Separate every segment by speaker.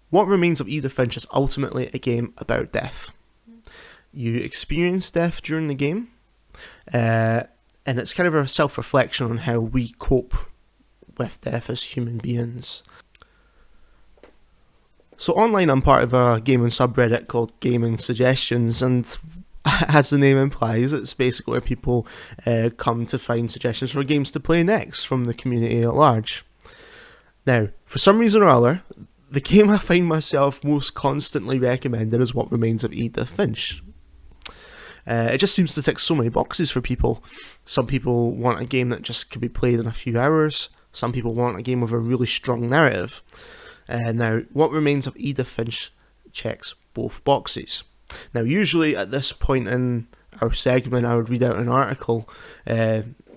Speaker 1: What Remains of Edith Finch is ultimately a game about death. You experience death during the game, and it's kind of a self-reflection on how we cope with death as human beings. So online I'm part of a gaming subreddit called Gaming Suggestions, and as the name implies, it's basically where people come to find suggestions for games to play next from the community at large. Now, for some reason or other, the game I find myself most constantly recommending is What Remains of Edith Finch. It just seems to tick so many boxes for people. Some people want a game that just can be played in a few hours. Some people want a game with a really strong narrative. Now, What Remains of Edith Finch checks both boxes. Now, usually at this point in our segment, I would read out an article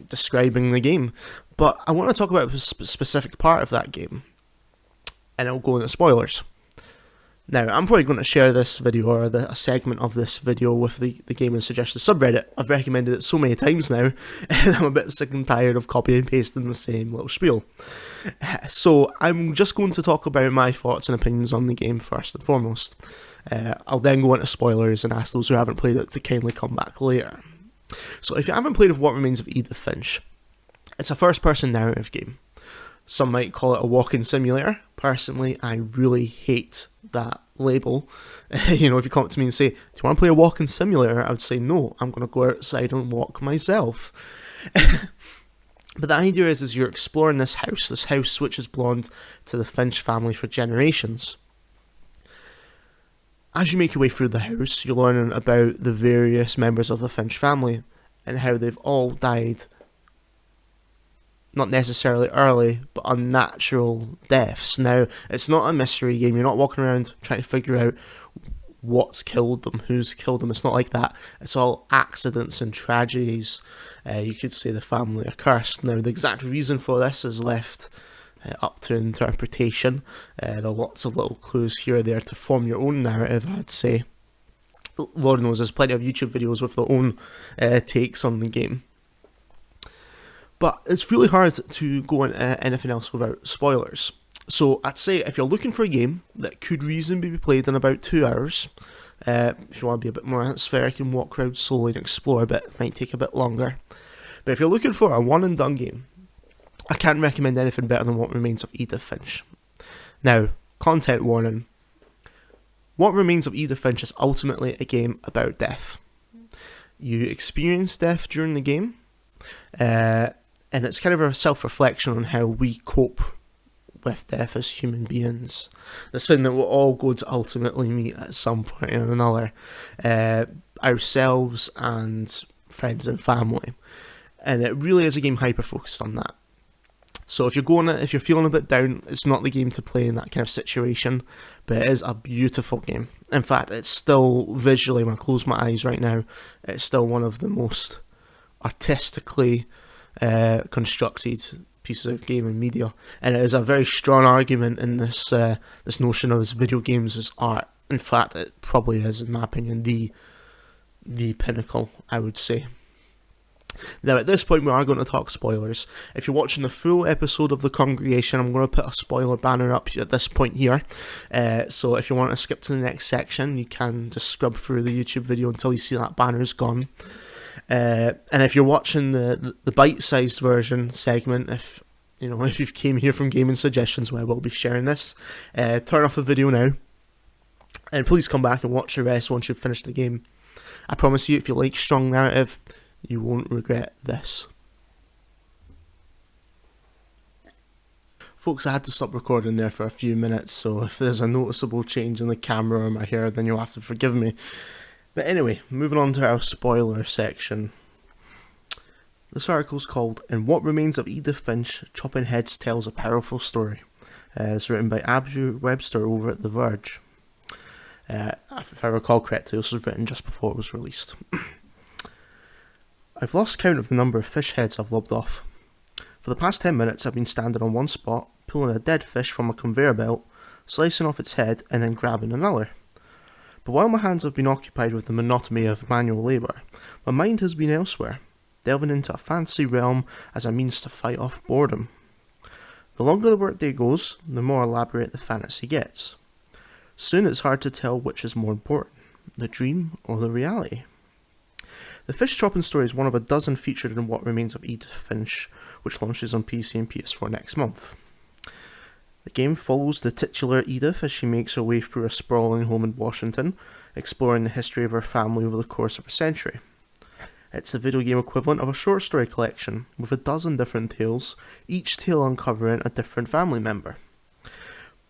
Speaker 1: describing the game, but I want to talk about a specific part of that game, and I'll go into spoilers. Now, I'm probably going to share this video, or a segment of this video, with the Gaming Suggestions subreddit. I've recommended it so many times now, and I'm a bit sick and tired of copying and pasting the same little spiel. So, I'm just going to talk about my thoughts and opinions on the game first and foremost. I'll then go into spoilers and ask those who haven't played it to kindly come back later. So, if you haven't played What Remains of Edith Finch, it's a first-person narrative game. Some might call it a walking simulator. Personally, I really hate that label. If you come up to me and say, do you want to play a walking simulator? I would say, no, I'm going to go outside and walk myself. But the idea is you're exploring this house which has belonged to the Finch family for generations. As you make your way through the house, you're learning about the various members of the Finch family and how they've all died, not necessarily early, but unnatural deaths. Now, it's not a mystery game. You're not walking around trying to figure out what's killed them, who's killed them. It's not like that. It's all accidents and tragedies. You could say the family are cursed. Now, the exact reason for this is left up to interpretation. There are lots of little clues here or there to form your own narrative, I'd say. Lord knows, there's plenty of YouTube videos with their own takes on the game. But it's really hard to go into anything else without spoilers. So I'd say if you're looking for a game that could reasonably be played in about 2 hours, if you want to be a bit more atmospheric and walk around slowly and explore a bit, it might take a bit longer. But if you're looking for a one and done game, I can't recommend anything better than What Remains of Edith Finch. Now, content warning. What Remains of Edith Finch is ultimately a game about death. You experience death during the game, and it's kind of a self-reflection on how we cope with death as human beings. This thing that we're all going to ultimately meet at some point or another, ourselves and friends and family. And it really is a game hyper-focused on that. So if you're feeling a bit down, it's not the game to play in that kind of situation, but it is a beautiful game. In fact, it's still visually, when I close my eyes right now, it's still one of the most artistically constructed pieces of gaming media, and it is a very strong argument in this notion of this video games as art. In fact, it probably is, in my opinion, the pinnacle, I would say. Now, at this point, we are going to talk spoilers. If you're watching the full episode of The Congregation, I'm going to put a spoiler banner up at this point here. So if you want to skip to the next section, you can just scrub through the YouTube video until you see that banner's gone. And if you're watching the bite-sized version segment, if you came here from Gaming Suggestions, where I will be sharing this, turn off the video now, and please come back and watch the rest once you've finished the game. I promise you, if you like strong narrative, you won't regret this. Folks, I had to stop recording there for a few minutes, so if there's a noticeable change in the camera or my hair, then you'll have to forgive me. But anyway, moving on to our spoiler section. This article's called "In What Remains of Edith Finch, Chopping Heads Tells a Powerful Story." It's written by Abju Webster over at The Verge. If I recall correctly, this was written just before it was released. I've lost count of the number of fish heads I've lobbed off. For the past 10 minutes I've been standing on one spot, pulling a dead fish from a conveyor belt, slicing off its head and then grabbing another. But while my hands have been occupied with the monotony of manual labour, my mind has been elsewhere, delving into a fantasy realm as a means to fight off boredom. The longer the workday goes, the more elaborate the fantasy gets. Soon it's hard to tell which is more important, the dream or the reality. The fish chopping story is one of a dozen featured in What Remains of Edith Finch, which launches on PC and PS4 next month. The game follows the titular Edith as she makes her way through a sprawling home in Washington, exploring the history of her family over the course of a century. It's the video game equivalent of a short story collection, with a dozen different tales, each tale uncovering a different family member.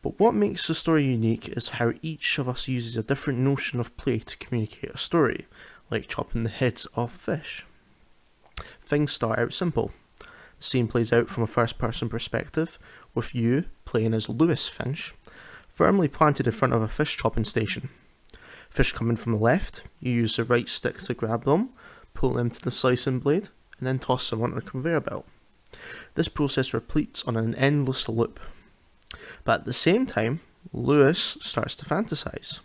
Speaker 1: But what makes the story unique is how each of us uses a different notion of play to communicate a story, like chopping the heads off fish. Things start out simple. The scene plays out from a first-person perspective, with you, playing as Lewis Finch, firmly planted in front of a fish chopping station. Fish coming from the left, you use the right stick to grab them, pull them to the slicing blade, and then toss them onto a conveyor belt. This process repeats on an endless loop. But at the same time, Lewis starts to fantasize.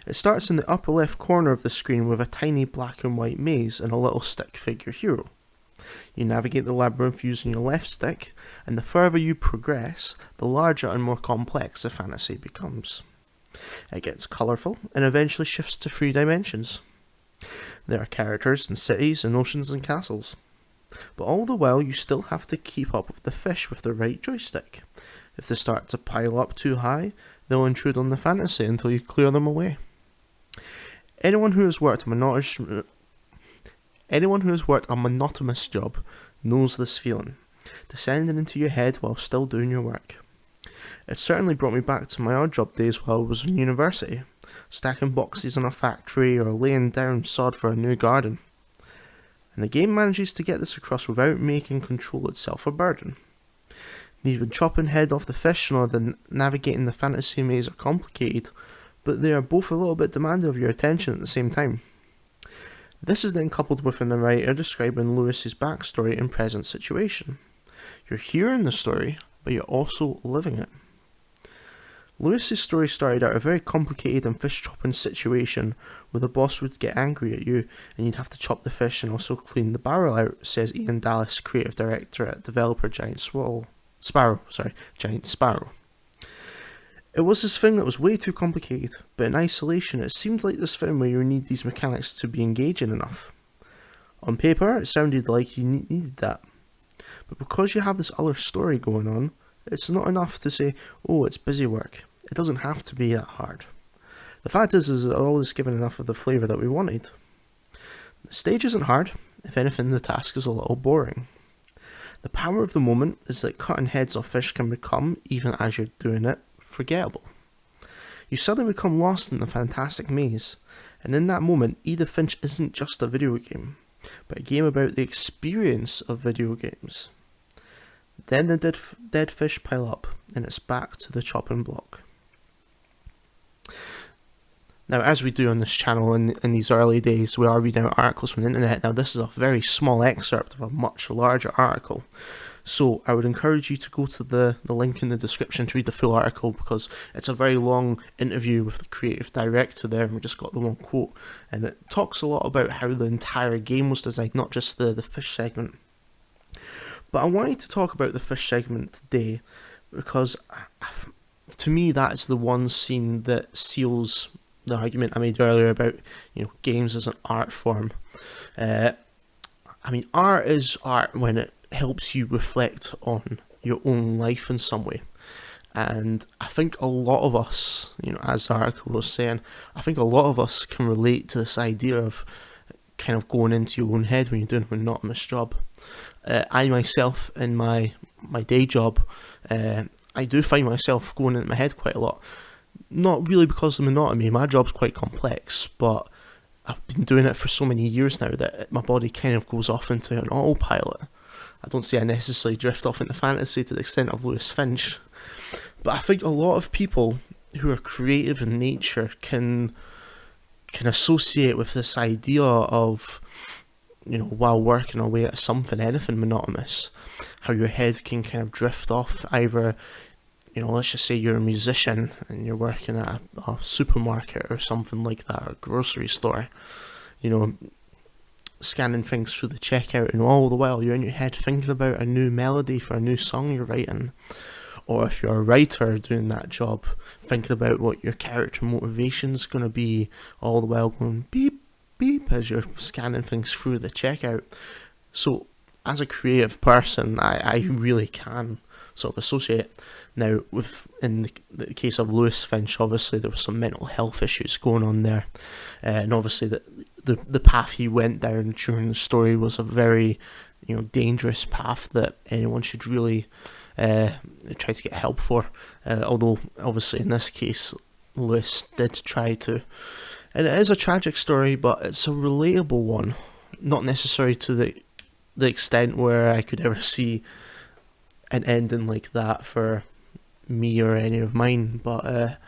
Speaker 1: It starts in the upper left corner of the screen with a tiny black and white maze and a little stick figure hero. You navigate the labyrinth using your left stick, and the further you progress, the larger and more complex the fantasy becomes. It gets colourful and eventually shifts to 3 dimensions. There are characters and cities and oceans and castles. But all the while you still have to keep up with the fish with the right joystick. If they start to pile up too high, they'll intrude on the fantasy until you clear them away. Anyone who has worked a monotonous job knows this feeling, descending into your head while still doing your work. It certainly brought me back to my odd job days while I was in university, stacking boxes in a factory or laying down sod for a new garden. And the game manages to get this across without making control itself a burden. Neither chopping head off the fish nor the navigating the fantasy maze are complicated, but they are both a little bit demanding of your attention at the same time. This is then coupled with a narrator describing Lewis's backstory and present situation. You're hearing the story, but you're also living it. Lewis's story started out a very complicated and fish chopping situation where the boss would get angry at you and you'd have to chop the fish and also clean the barrel out, says Ian Dallas, creative director at developer Giant Sparrow. It was this thing that was way too complicated, but in isolation it seemed like this thing where you need these mechanics to be engaging enough. On paper it sounded like you needed that, but because you have this other story going on, it's not enough to say, oh, it's busy work. It doesn't have to be that hard. The fact is it always given enough of the flavour that we wanted. The stage isn't hard, if anything the task is a little boring. The power of the moment is that cutting heads off fish can become, even as you're doing it, forgettable. You suddenly become lost in the fantastic maze, and in that moment Edith Finch isn't just a video game, but a game about the experience of video games. Then the dead fish pile up, and it's back to the chopping block. Now, as we do on this channel in these early days, we are reading out articles from the internet. Now, this is a very small excerpt of a much larger article. So I would encourage you to go to the link in the description to read the full article, because it's a very long interview with the creative director there, and we just got the one quote. And it talks a lot about how the entire game was designed, not just the fish segment. But I wanted to talk about the fish segment today because, to me, that's the one scene that seals the argument I made earlier about, games as an art form. Art is art when it helps you reflect on your own life in some way. And I think a lot of us, as the article was saying, I think a lot of us can relate to this idea of kind of going into your own head when you're doing a monotonous job. I myself, in my day job, I do find myself going into my head quite a lot. Not really because of monotony, my job's quite complex, but I've been doing it for so many years now that my body kind of goes off into an autopilot. I don't say I necessarily drift off into fantasy to the extent of Lewis Finch, but I think a lot of people who are creative in nature can associate with this idea of, while working away at something, anything monotonous, how your head can kind of drift off. Either, let's just say you're a musician and you're working at a supermarket or something like that, or a grocery store, scanning things through the checkout, and all the while you're in your head thinking about a new melody for a new song you're writing. or if you're a writer doing that job, thinking about what your character motivation's going to be, all the while going beep, beep as you're scanning things through the checkout. So as a creative person, I really can sort of associate. Now, in the case of Lewis Finch, obviously there was some mental health issues going on there, and obviously the path he went down during the story was a very, dangerous path that anyone should really try to get help for. Although, obviously, in this case, Lewis did try to. And it is a tragic story, but it's a relatable one. Not necessarily to the extent where I could ever see an ending like that for me or any of mine. But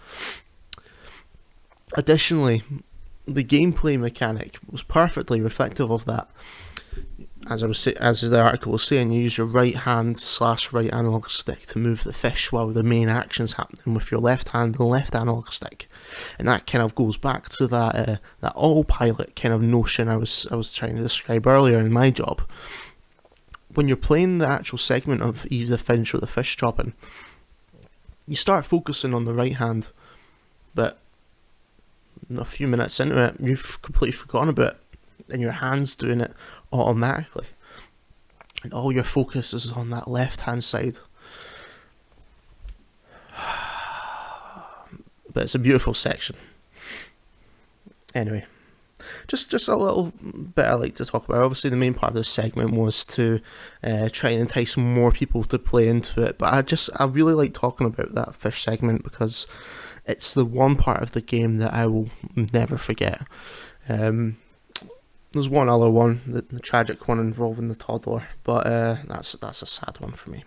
Speaker 1: additionally, the gameplay mechanic was perfectly reflective of that. As the article was saying, you use your right hand / right analog stick to move the fish while the main action's happening with your left hand and left analog stick, and that kind of goes back to that autopilot kind of notion I was trying to describe earlier in my job. When you're playing the actual segment of Edith Finch with the fish dropping, you start focusing on the right hand, but a few minutes into it, you've completely forgotten about it, and your hand's doing it automatically, and all your focus is on that left hand side. But it's a beautiful section. Anyway, just a little bit I like to talk about. Obviously the main part of this segment was to try and entice more people to play into it, but I really like talking about that fish segment because it's the one part of the game that I will never forget. There's one other one, the tragic one involving the toddler, but that's a sad one for me.